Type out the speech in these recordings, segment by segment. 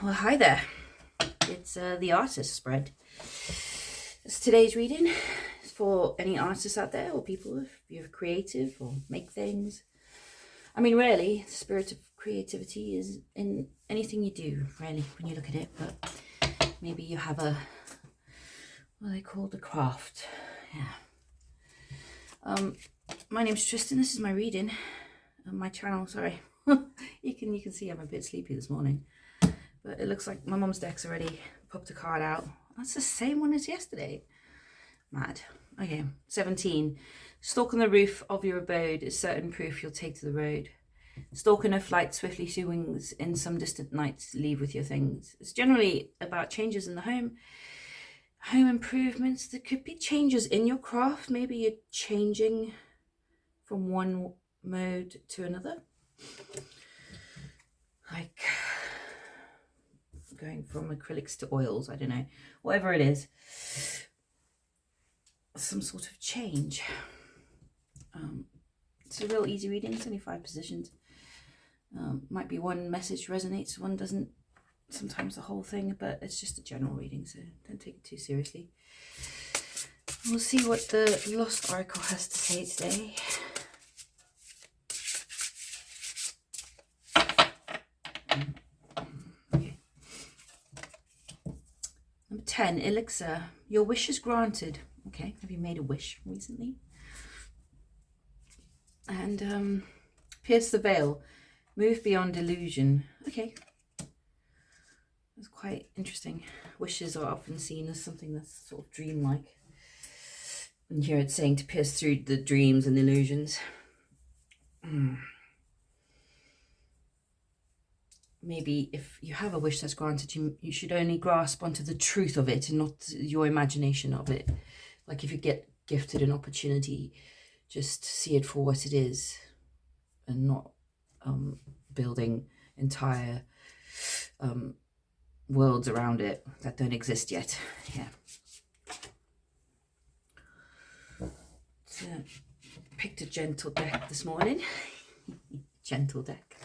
Well, hi there. It's the artist spread. It's today's reading for any artists out there, or people if you're creative or make things. I mean, really, the spirit of creativity is in anything you do, really, when you look at it. But maybe you have a, what they call the craft. Yeah. My name's Tristan. This is my reading on my channel. Sorry, you can see I'm a bit sleepy this morning. But it looks like my mum's deck's already popped a card out. That's the same one as yesterday. Mad. Okay, 17. Stalk on the roof of your abode is certain proof you'll take to the road. Stalk in a flight swiftly to wings in some distant night, leave with your things. It's generally about changes in the home improvements. There could be changes in your craft. Maybe you're changing from one mode to another. Like going from acrylics to oils, I don't know, whatever it is, some sort of change. It's a real easy reading. It's only 5 positions. Might be one message resonates, one doesn't, sometimes the whole thing, but it's just a general reading, so don't take it too seriously. We'll see what the Lost Oracle has to say today. Number 10, Elixir. Your wish is granted. Okay, have you made a wish recently? And pierce the veil. Move beyond illusion. Okay. That's quite interesting. Wishes are often seen as something that's sort of dreamlike. And here it's saying to pierce through the dreams and illusions. Maybe if you have a wish that's granted, you should only grasp onto the truth of it and not your imagination of it. Like if you get gifted an opportunity, just see it for what it is and not building entire worlds around it that don't exist yet. Yeah. So, picked a gentle deck this morning. Gentle deck.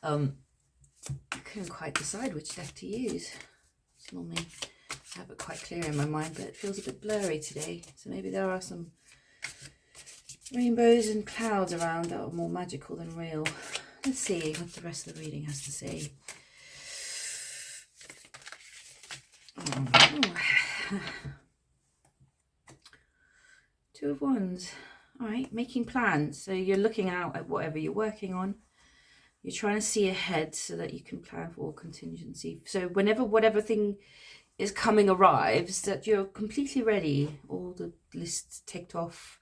I couldn't quite decide which deck to use. It's normally I have it quite clear in my mind, but it feels a bit blurry today. So maybe there are some rainbows and clouds around that are more magical than real. Let's see what the rest of the reading has to say. Two of Wands. All right, making plans. So you're looking out at whatever you're working on. You're trying to see ahead so that you can plan for all contingency. So whenever whatever thing is coming arrives, that you're completely ready. All the lists ticked off.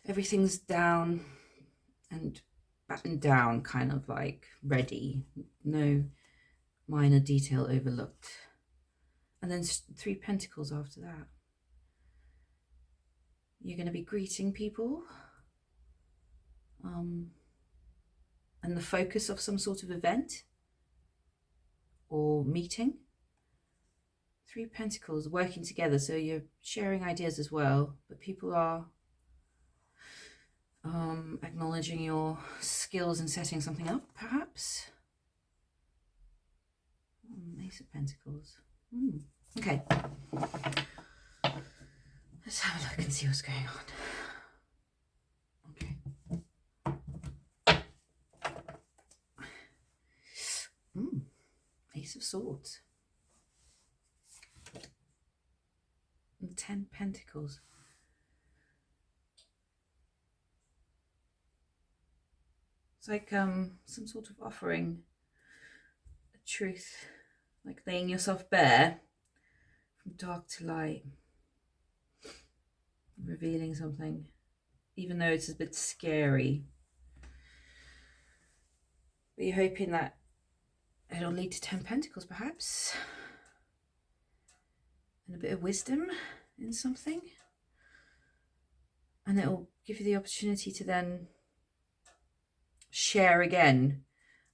Everything's down and battened down, kind of like ready. No minor detail overlooked. And then 3 Pentacles after that. You're going to be greeting people. And the focus of some sort of event or meeting. 3 Pentacles working together, so you're sharing ideas as well, but people are acknowledging your skills in setting something up, perhaps. Ace of Pentacles. Okay. Let's have a look and see what's going on. Ace of Swords. And 10 Pentacles. It's like some sort of offering a truth, like laying yourself bare from dark to light, revealing something, even though it's a bit scary. But you're hoping that it'll lead to 10 Pentacles, perhaps, and a bit of wisdom in something, and it'll give you the opportunity to then share again,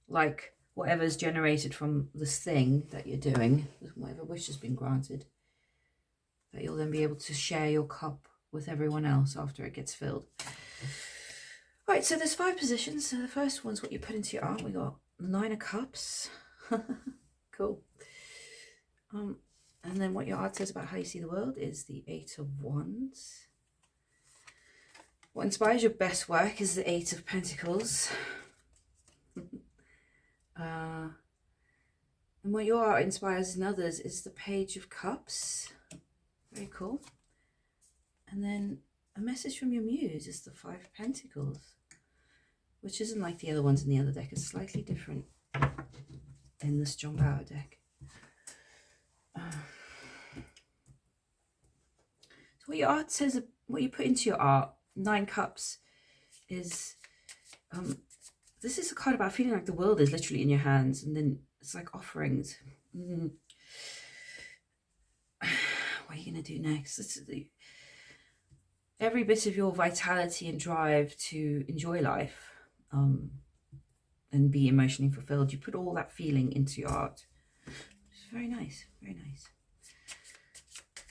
like whatever's generated from this thing that you're doing, whatever wish has been granted, that you'll then be able to share your cup with everyone else after it gets filled. Right, so there's 5 positions. So the first one's what you put into your arm. We got 9 of Cups. Cool. And then what your art says about how you see the world is the Eight of Wands. What inspires your best work is the Eight of Pentacles. And what your art inspires in others is the Page of Cups. Very cool. And then a message from your muse is the Five of Pentacles, which isn't like the other ones in the other deck. It's slightly different in this John Bauer deck. So what your art says, what you put into your art, Nine Cups, is this is a card about feeling like the world is literally in your hands, and then it's like offerings. What are you going to do next? Every bit of your vitality and drive to enjoy life and be emotionally fulfilled, you put all that feeling into your art. It's very nice, very nice.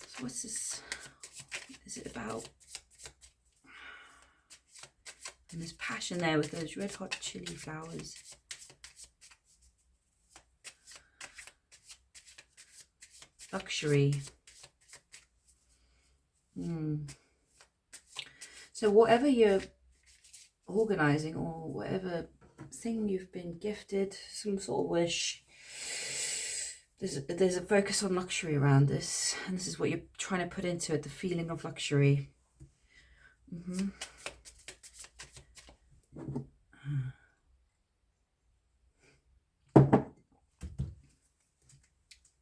So what's this? Is it about? And there's passion there with those red hot chili flowers. Luxury. So whatever you're organizing or whatever thing you've been gifted, some sort of wish, there's a focus on luxury around this, and this is what you're trying to put into it, the feeling of luxury.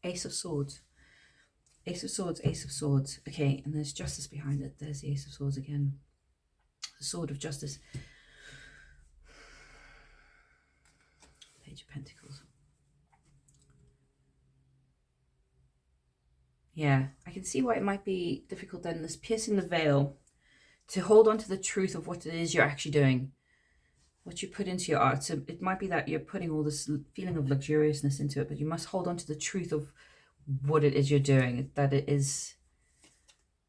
Ace of Swords. Ace of Swords, Ace of Swords. Okay, and there's justice behind it. There's the Ace of Swords again. The Sword of Justice. Page of Pentacles. Yeah, I can see why it might be difficult then, this piercing the veil, to hold on to the truth of what it is you're actually doing, what you put into your art. So it might be that you're putting all this feeling of luxuriousness into it, but you must hold on to the truth of what it is you're doing, that it is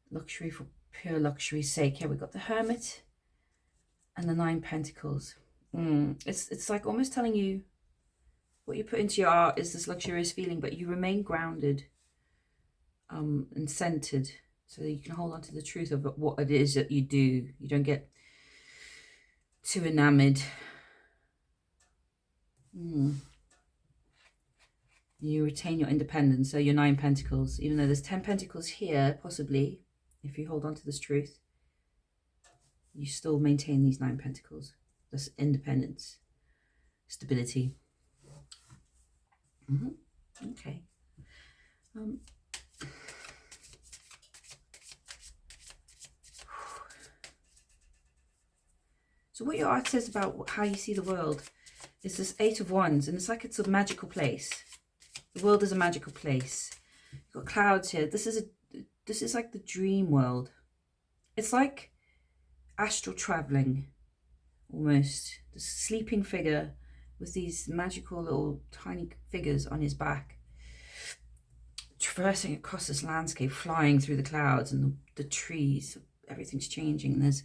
luxury for pure luxury's sake. Here we got the Hermit and the Nine Pentacles. It's like almost telling you what you put into your art is this luxurious feeling, but you remain grounded and centered, so that you can hold on to the truth of what it is that you do. You don't get too enamored. You retain your independence. So your Nine Pentacles, even though there's 10 Pentacles here, possibly, if you hold on to this truth, you still maintain these 9 Pentacles. This independence, stability. Okay. So what your art says about how you see the world is this Eight of Wands, and it's like it's a magical place. The world is a magical place. You've got clouds here. This is like the dream world. It's like astral traveling, almost. The sleeping figure with these magical little tiny figures on his back, traversing across this landscape, flying through the clouds and the trees. Everything's changing. And there's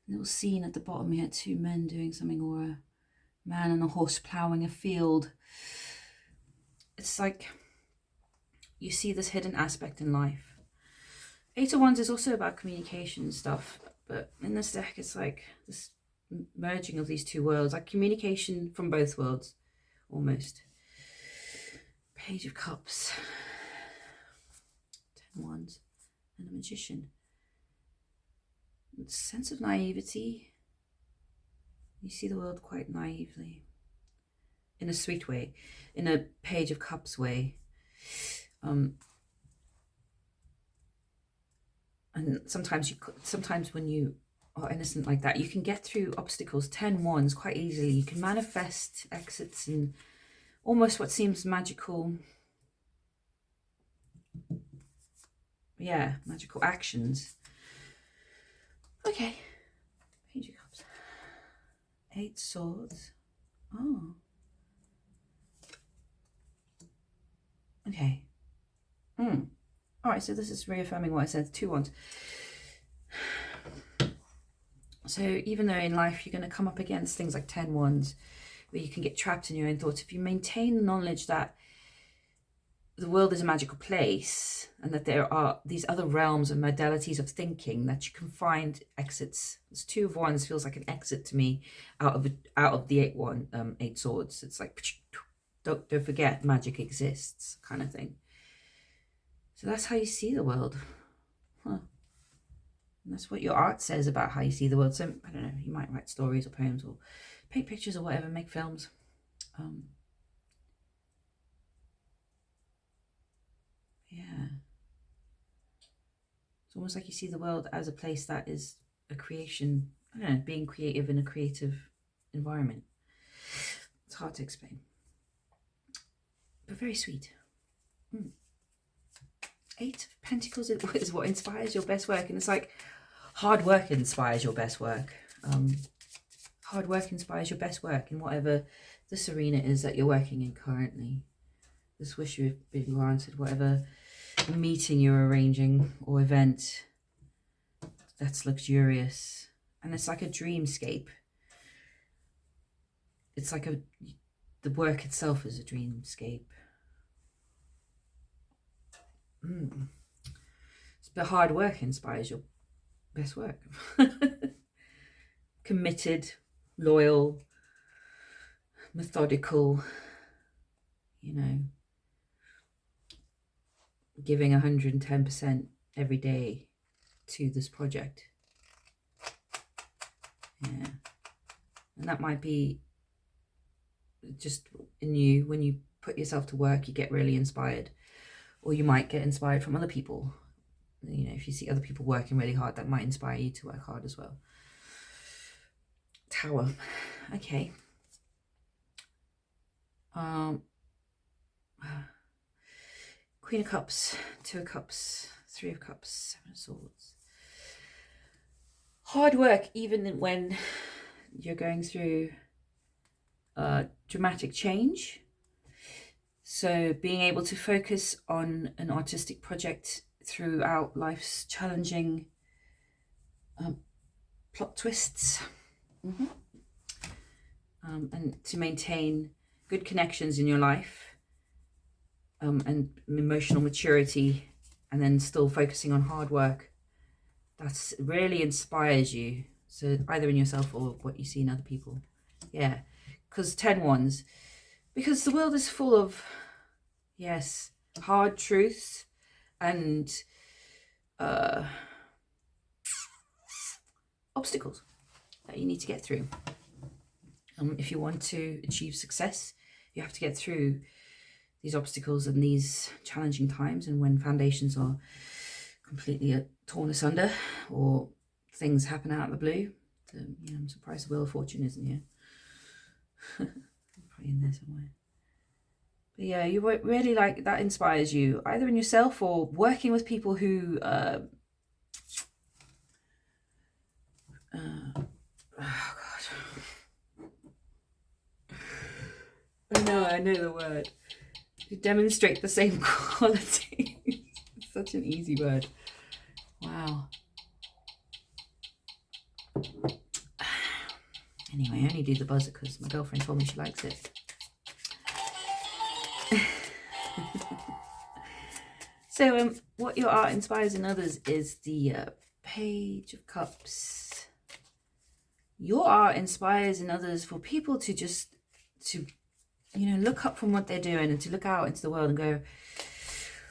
a little scene at the bottom here, 2 men doing something, or a man and a horse ploughing a field. It's like you see this hidden aspect in life. Eight of Wands is also about communication and stuff, but in this deck it's like this merging of these two worlds, like communication from both worlds, almost. Page of Cups, 10 Wands, and a Magician. It's a sense of naivety. You see the world quite naively, in a sweet way, in a Page of Cups way. And sometimes when you are innocent like that, you can get through obstacles, 10 Wands, quite easily. You can manifest exits and almost what seems magical, magical actions. Okay, Page of Cups, 8 Swords. Oh, okay. All right, so this is reaffirming what I said, 2 Wands. So even though in life you're going to come up against things like 10 Wands, where you can get trapped in your own thoughts, if you maintain the knowledge that the world is a magical place, and that there are these other realms and modalities of thinking that you can find exits. This Two of Wands feels like an exit to me out of the eight swords. It's like, don't forget, magic exists, kind of thing. So that's how you see the world. And that's what your art says about how you see the world. So I don't know, you might write stories or poems or paint pictures or whatever, make films. Yeah. It's almost like you see the world as a place that is a creation. I don't know, being creative in a creative environment. It's hard to explain, but very sweet. Eight of Pentacles is what inspires your best work, and it's like hard work inspires your best work. Hard work inspires your best work in whatever this arena is that you're working in currently. This wish you've been granted, whatever meeting you're arranging or event that's luxurious, and it's like a dreamscape. It's like the work itself is a dreamscape. But hard work inspires your best work. Committed, loyal, methodical, giving 110% every day to this project. Yeah. And that might be just in you. When you put yourself to work, you get really inspired, or you might get inspired from other people. If you see other people working really hard, that might inspire you to work hard as well. Tower. Okay. Queen of Cups, Two of Cups, Three of Cups, Seven of Swords. Hard work, even when you're going through dramatic change. So being able to focus on an artistic project throughout life's challenging plot twists. And to maintain good connections in your life, and emotional maturity, and then still focusing on hard work. That's really inspires you. So either in yourself or what you see in other people. Yeah, because 10 Wands, because the world is full of, yes, hard truths and obstacles that you need to get through. If you want to achieve success, you have to get through these obstacles and these challenging times, and when foundations are completely torn asunder or things happen out of the blue. I'm surprised the Wheel of Fortune isn't here. Probably in there somewhere. But yeah, you really like that inspires you, either in yourself or working with people who oh god, I know the word. To demonstrate the same quality. It's such an easy word. Wow. Anyway, I only do the buzzer because my girlfriend told me she likes it. So what your art inspires in others is the Page of Cups. Your art inspires in others for people to just look up from what they're doing and to look out into the world and go,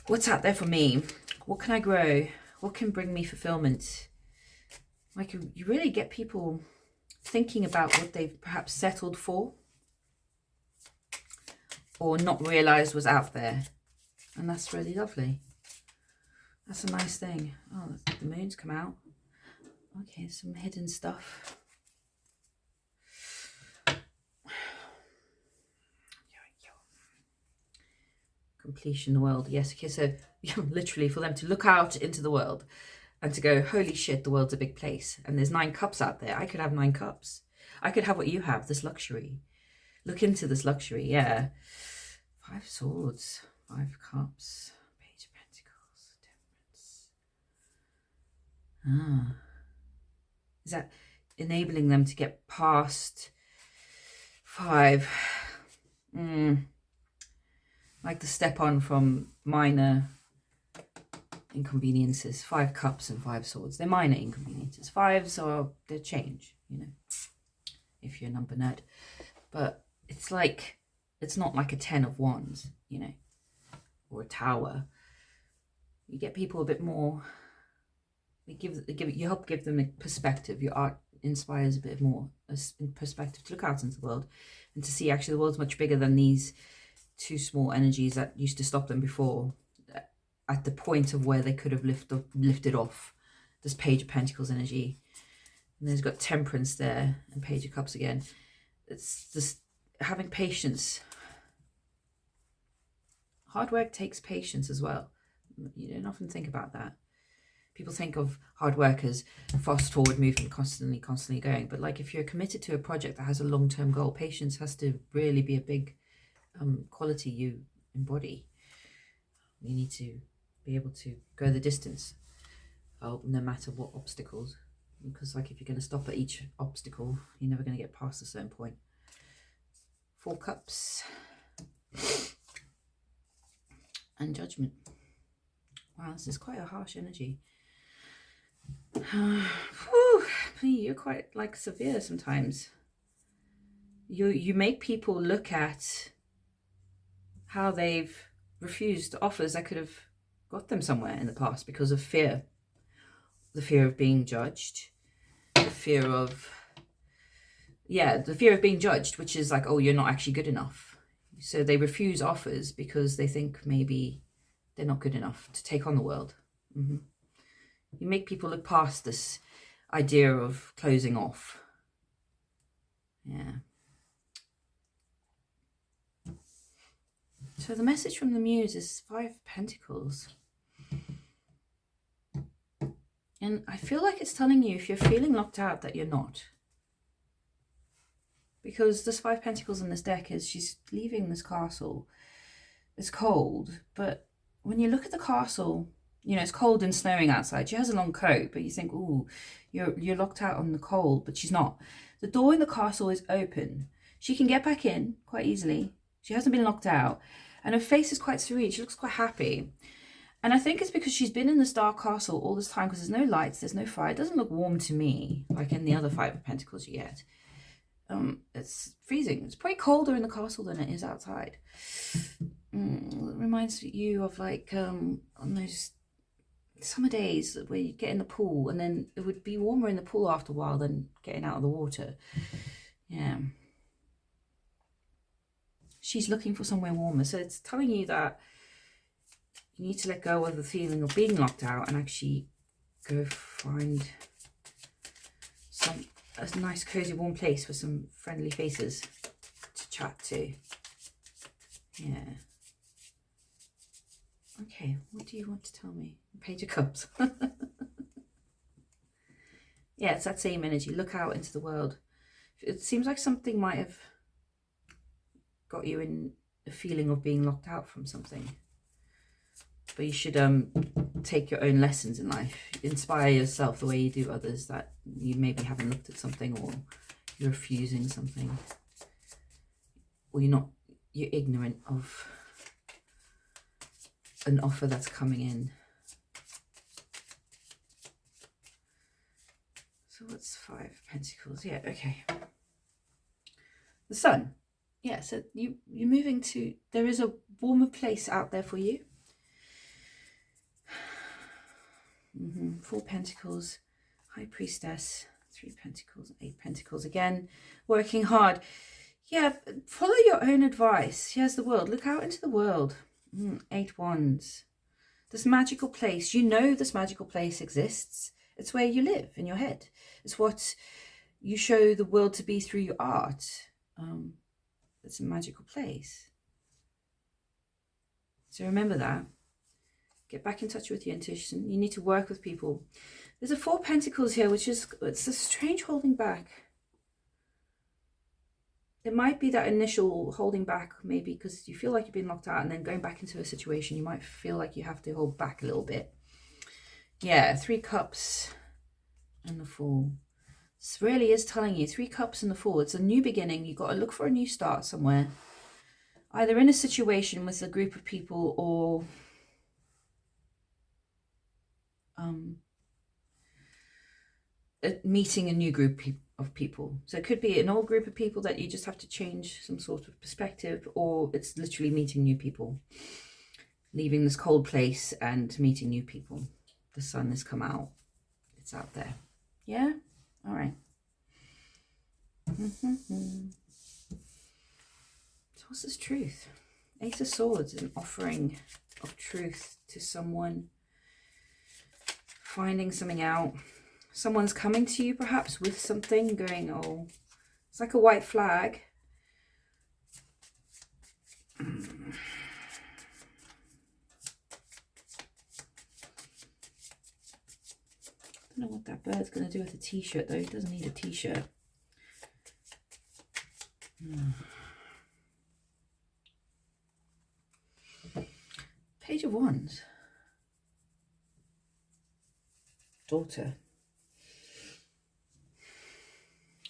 what's out there for me? What can I grow? What can bring me fulfillment? Like, you really get people thinking about what they've perhaps settled for or not realized was out there. And that's really lovely. That's a nice thing. Oh, the moon's come out. Okay, some hidden stuff. Completion the world. Yes, okay, so literally for them to look out into the world and to go, holy shit, the world's a big place. And there's 9 cups out there. I could have 9 cups. I could have what you have, this luxury. Look into this luxury, yeah. 5 swords, 5 cups, Page of Pentacles, Temperance. Is that enabling them to get past 5? Like the step on from minor inconveniences. 5 cups and 5 swords. They're minor inconveniences. 5s are the change, you know, if you're a number nerd. But it's like, it's not like a 10 of wands, you know, or a tower. You get people a bit more, you help give them a perspective. Your art inspires a bit more perspective to look out into the world and to see actually the world's much bigger than these 2 small energies that used to stop them before, at the point of where they could have lifted off. This Page of Pentacles energy, and there's got Temperance there and Page of Cups again. It's just having patience. Hard work takes patience as well. You don't often think about that. People think of hard work as fast forward movement, constantly going. But like, if you're committed to a project that has a long-term goal, patience has to really be a big quality you embody. You need to be able to go the distance, no matter what obstacles. Because like, if you're going to stop at each obstacle, you're never going to get past a certain point. 4 cups. And Judgment. Wow, this is quite a harsh energy. You're quite like severe sometimes. You make people look at how they've refused offers that could have got them somewhere in the past because of fear. The fear of being judged. The fear of being judged, which is like, oh, you're not actually good enough. So they refuse offers because they think maybe they're not good enough to take on the world. You make people look past this idea of closing off. Yeah. So the message from the Muse is 5 Pentacles. And I feel like it's telling you, if you're feeling locked out, that you're not. Because this 5 Pentacles in this deck is, she's leaving this castle. It's cold, but when you look at the castle, you know, it's cold and snowing outside. She has a long coat, but you think, ooh, you're locked out on the cold, but she's not. The door in the castle is open. She can get back in quite easily. She hasn't been locked out. And her face is quite serene. She looks quite happy. And I think it's because she's been in this dark castle all this time, because there's no lights, there's no fire. It doesn't look warm to me, like in the other 5 of Pentacles you get. It's freezing. It's pretty colder in the castle than it is outside. It reminds you of like on those summer days where you get in the pool, and then it would be warmer in the pool after a while than getting out of the water. Yeah. She's looking for somewhere warmer. So it's telling you that you need to let go of the feeling of being locked out and actually go find a nice, cozy, warm place with some friendly faces to chat to. Yeah. Okay, what do you want to tell me? Page of Cups. Yeah, it's that same energy. Look out into the world. It seems like something might have got you in a feeling of being locked out from something. But you should take your own lessons in life. Inspire yourself the way you do others, that you maybe haven't looked at something, or you're refusing something, or you're ignorant of an offer that's coming in. So what's 5 Pentacles? Yeah, okay. The Sun. Yeah, so you're moving to, there is a warmer place out there for you. 4 Pentacles, High Priestess, 3 Pentacles, 8 Pentacles again, working hard. Yeah, follow your own advice. Here's the world. Look out into the world. 8 Wands. This magical place. You know this magical place exists. It's where you live, in your head. It's what you show the world to be through your art. It's a magical place. So remember that. Get back in touch with your intuition. You need to work with people. There's a 4 Pentacles here, which is, it's a strange holding back. It might be that initial holding back, maybe because you feel like you've been locked out, and then going back into a situation, you might feel like you have to hold back a little bit. Yeah, 3 Cups and the Fool. This really is telling you, 3 Cups and the Fool. It's a new beginning. You've got to look for a new start somewhere. Either in a situation with a group of people, or meeting a new group of people. So it could be an old group of people that you just have to change some sort of perspective, or it's literally meeting new people, leaving this cold place and meeting new people. The sun has come out. It's out there. Yeah? All right. So what's this truth? Ace of Swords, an offering of truth to someone, finding something out. Someone's coming to you perhaps with something, going, oh, it's like a white flag. I don't know what that bird's going to do with a t-shirt though. It doesn't need a t-shirt. Page of Wands. Daughter.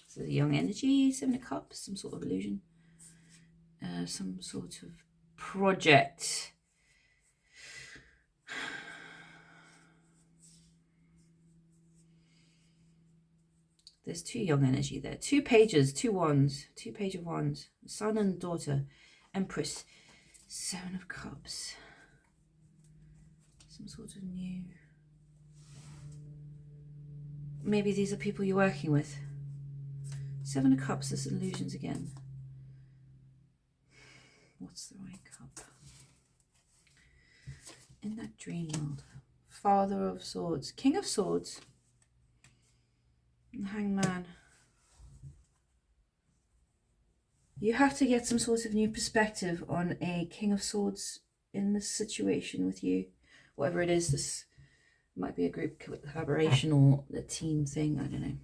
So the young energy, Seven of Cups, some sort of illusion. Some sort of project. There's two young energy there. Two pages, two wands, two page of wands. Son and daughter. Empress. Seven of Cups. Some sort of new... Maybe these are people you're working with. Seven of Cups, there's illusions again. What's the right cup? In that dream world. Father of Swords. King of Swords. And Hangman. You have to get some sort of new perspective on a King of Swords in this situation with you. Whatever it is, this might be a group collaboration or a team thing. I don't know.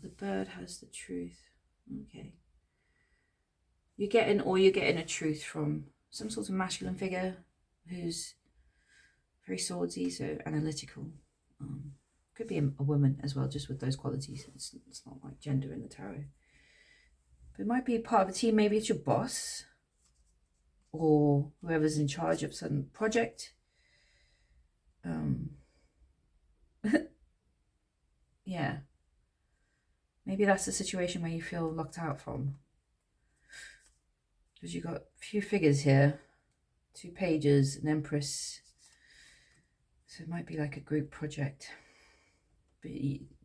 The bird has the truth. Okay. You're getting a truth from some sort of masculine figure who's very swordsy, so analytical. Could be a woman as well, just with those qualities. It's not like gender in the tarot. But it might be part of a team. Maybe it's your boss or whoever's in charge of some project. Yeah. Maybe that's the situation where you feel locked out from. Because you've got a few figures here. 2 pages, an Empress. So it might be like a group project. But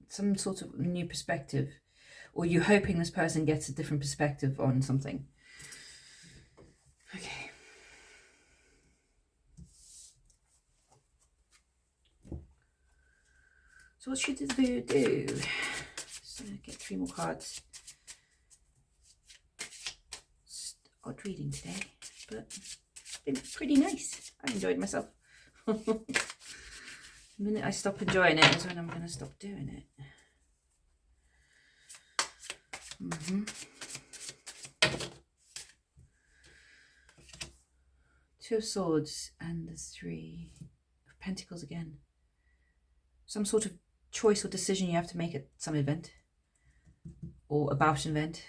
some sort of new perspective. Or you're hoping this person gets a different perspective on something. Okay. So what should the Voodoo do? Just get 3 more cards. It's odd reading today, but it's been pretty nice. I enjoyed myself. The minute I stop enjoying it is when I'm going to stop doing it. Two of Swords and the 3 of Pentacles again. Some sort of choice or decision you have to make at some event or about an event.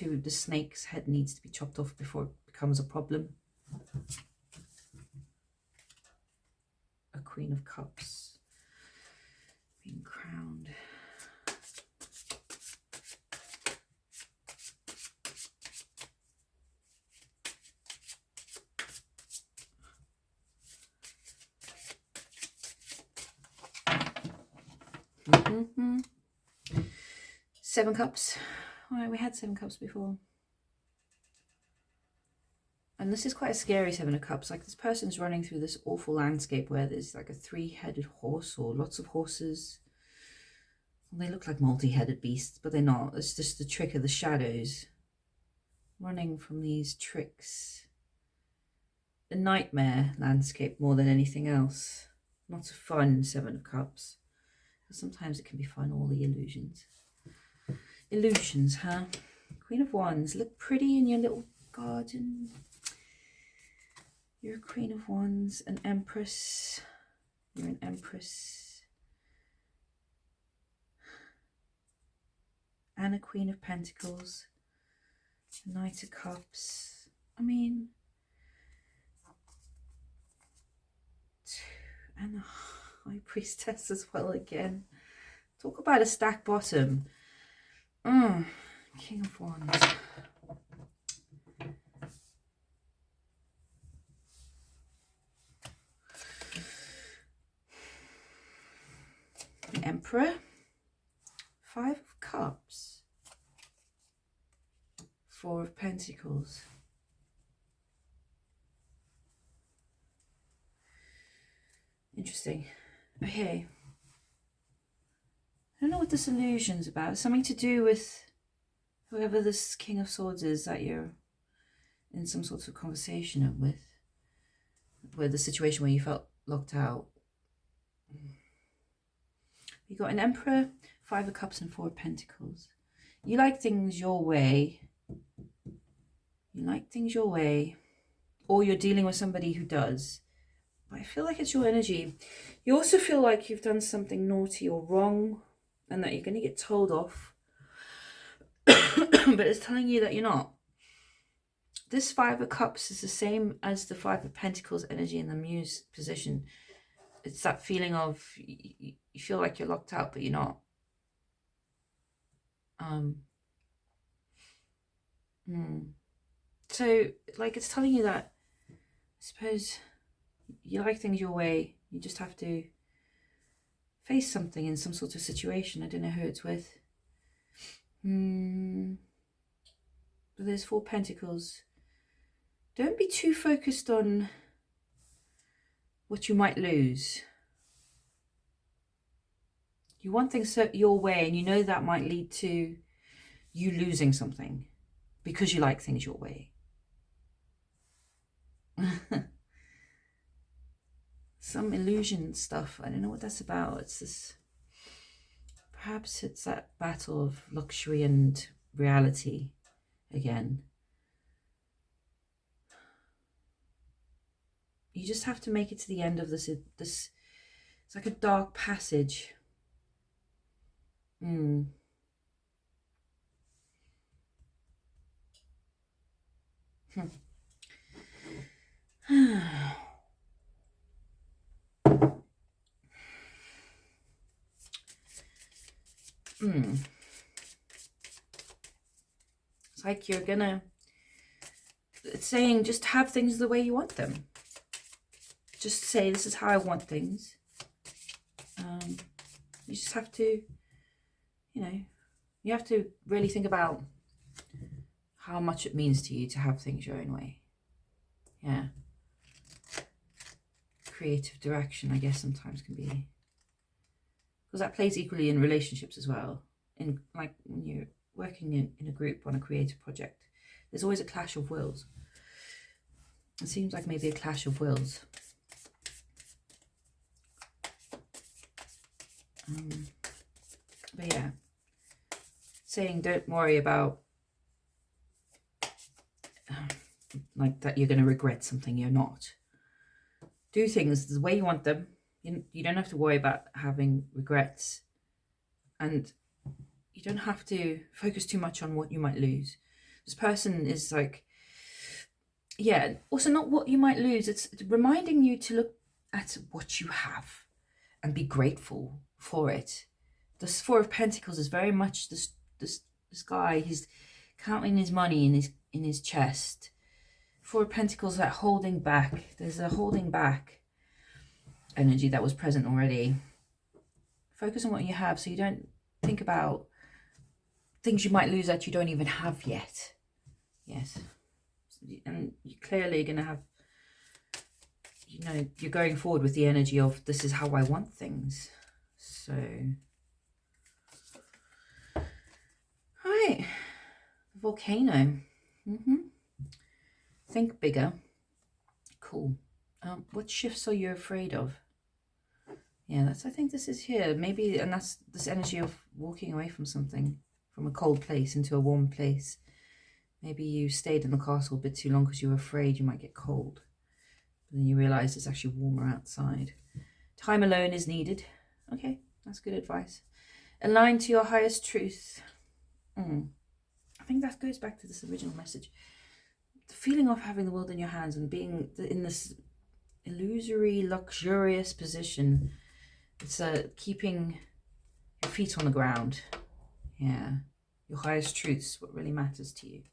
The snake's head needs to be chopped off before it becomes a problem. A Queen of Cups being crowned. Seven Cups. All right, we had 7 Cups before. And this is quite a scary 7 of Cups. Like this person's running through this awful landscape where there's like a 3-headed horse or lots of horses. Well, they look like multi-headed beasts, but they're not. It's just the trick of the shadows. Running from these tricks. A nightmare landscape more than anything else. Not a fun 7 of Cups. Sometimes it can be fun, all the illusions. Illusions, huh? Queen of Wands. Look pretty in your little garden. You're a Queen of Wands, an Empress. You're an Empress. And a Queen of Pentacles. A Knight of Cups. I mean, and the High Priestess as well again. Talk about a stack bottom. King of Wands. The Emperor. 5 of Cups. 4 of Pentacles. Interesting. Okay. I don't know what this illusion's about. It's something to do with whoever this King of Swords is that you're in some sort of conversation with. Where the situation where you felt locked out. You got an Emperor, 5 of Cups and 4 of Pentacles. You like things your way. You like things your way. Or you're dealing with somebody who does. But I feel like it's your energy. You also feel like you've done something naughty or wrong. And that you're going to get told off. But it's telling you that you're not. This 5 of Cups is the same as the 5 of Pentacles energy in the Muse position. It's that feeling of you feel like you're locked out, but you're not. So, like, it's telling you that, I suppose, you like things your way. You just have to face something in some sort of situation. I don't know who it's with. But there's 4 Pentacles. Don't be too focused on what you might lose. You want things your way, and you know that might lead to you losing something because you like things your way. Some illusion stuff. I don't know what that's about. It's this. Perhaps it's that battle of luxury and reality again. You just have to make it to the end of this. It's like a dark passage. It's like you're gonna, it's saying just have things the way you want them. Just say, this is how I want things. You just have to, you have to really think about how much it means to you to have things your own way. Yeah. Creative direction, I guess, sometimes can be. Because that plays equally in relationships as well. In, like, when you're working in a group on a creative project, there's always a clash of wills. It seems like maybe a clash of wills. But yeah, saying don't worry about like that you're going to regret something. You're not. Do things the way you want them. You don't have to worry about having regrets, and you don't have to focus too much on what you might lose. This person is like, yeah, also not what you might lose. It's reminding you to look at what you have and be grateful for it. This 4 of Pentacles is very much this guy. He's counting his money in his chest. 4 of Pentacles, that holding back. There's a holding back energy that was present already. Focus on what you have, so you don't think about things you might lose that you don't even have yet. Yes, and you're clearly going to have, you're going forward with the energy of this is how I want things. So, all right, volcano. Think bigger. Cool. What shifts are you afraid of? Yeah, I think this is here. Maybe, and that's this energy of walking away from something, from a cold place into a warm place. Maybe you stayed in the castle a bit too long because you were afraid you might get cold. But then you realised it's actually warmer outside. Time alone is needed. Okay, that's good advice. Align to your highest truth. I think that goes back to this original message. the feeling of having the world in your hands and being in this illusory, luxurious position. It's keeping your feet on the ground. Yeah, your highest truths, what really matters to you.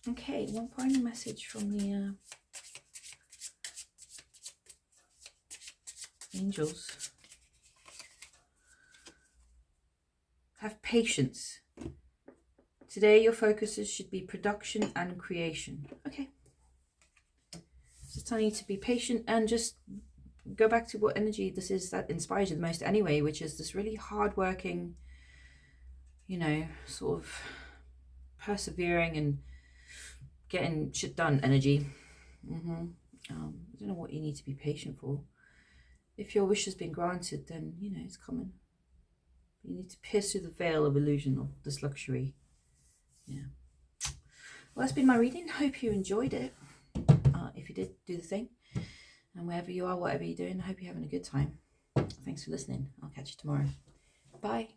Okay, one final message from the angels. Have patience. Today your focuses should be production and creation. Okay. So telling you to be patient and just go back to what energy this is that inspires you the most anyway, which is this really hardworking, you know, sort of persevering and getting shit done energy. I don't know what you need to be patient for. If your wish has been granted, then, you know, it's coming. You need to pierce through the veil of illusion of this luxury. Yeah. Well, that's been my reading. Hope you enjoyed it. If you did, do the thing. And wherever you are, whatever you're doing, I hope you're having a good time. Thanks for listening. I'll catch you tomorrow. Bye.